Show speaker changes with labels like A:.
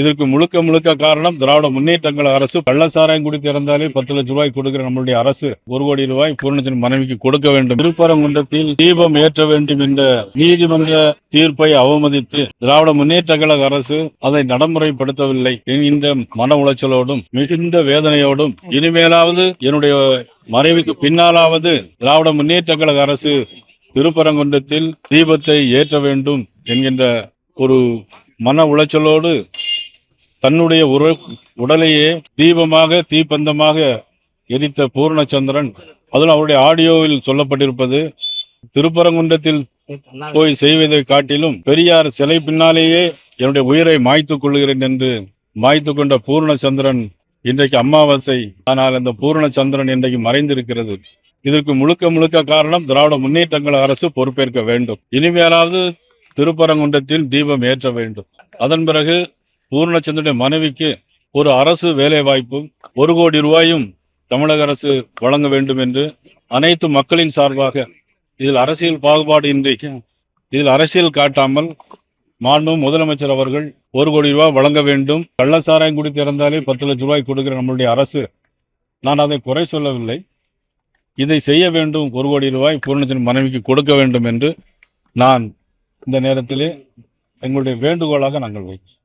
A: இதற்கு முழுக்க முழுக்க காரணம் திராவிட முன்னேற்ற கழக அரசு. கள்ளச்சாராயம் குடித்து இறந்தாலே 10 லட்சம் ரூபாய் கொடுக்கிற நம்மளுடைய அரசு 1 கோடி ரூபாய் பூர்ணச்சந்திரன் மனைவிக்கு கொடுக்க வேண்டும். திருப்பரங்குன்றத்தில் தீபம் ஏற்ற வேண்டும் என்ற நீதிமன்ற தீர்ப்பை அவமதித்து திராவிட முன்னேற்ற கழக அரசு அதை நடைமுறைப்படுத்தவில்லை என்கின்ற மன உளைச்சலோடும் மிகுந்த வேதனையோடும், இனிமேலாவது என்னுடைய மறைவுக்கு பின்னாலாவது திராவிட முன்னேற்ற கழக அரசு திருப்பரங்குன்றத்தில் தீபத்தை ஏற்ற வேண்டும் என்கின்ற ஒரு மன உளைச்சலோடு தன்னுடைய உடலையே தீபமாக தீப்பந்தமாக எரித்த பூர்ணச்சந்திரன், அதில் அவருடைய ஆடியோவில் சொல்லப்பட்டிருப்பது, திருப்பரங்குன்றத்தில் போய் செய்வதை காட்டிலும் பெரியார் சிலை பின்னாலேயே என்னுடைய உயிரை மாய்த்துக் கொள்கிறேன் என்று மாய்த்து கொண்ட பூர்ணச்சந்திரன் இன்றைக்கு அமாவாசை. ஆனால் அந்த பூர்ணச்சந்திரன் இன்றைக்கு மறைந்திருக்கிறது. இதற்கு முழுக்க முழுக்க காரணம் திராவிட முன்னேற்ற கழக அரசு பொறுப்பேற்க வேண்டும். இனிமேலாவது திருப்பரங்குன்றத்தில் தீபம் ஏற்ற வேண்டும். அதன் பிறகு பூர்ணச்சந்திரனுடைய மனைவிக்கு ஒரு அரசு வேலை வாய்ப்பும் 1 கோடி ரூபாயும் தமிழக அரசு வழங்க வேண்டும் என்று அனைத்து மக்களின் சார்பாக, இதில் அரசியல் பாகுபாடு இன்றி, இதில் அரசியல் காட்டாமல் மாண்பு முதலமைச்சர் அவர்கள் 1 கோடி ரூபாய் வழங்க வேண்டும். கள்ளச்சாராயம் குடித்து இறந்தாலே 10 லட்சம் ரூபாய் கொடுக்கிற நம்மளுடைய அரசு, நான் அதை குறை சொல்லவில்லை, இதை செய்ய வேண்டும். 1 கோடி ரூபாய் பூர்ணச்சந்திரன் மனைவிக்கு கொடுக்க வேண்டும் என்று நான் இந்த நேரத்திலே எங்களுடைய வேண்டுகோளாக நாங்கள் வைக்கிறோம்.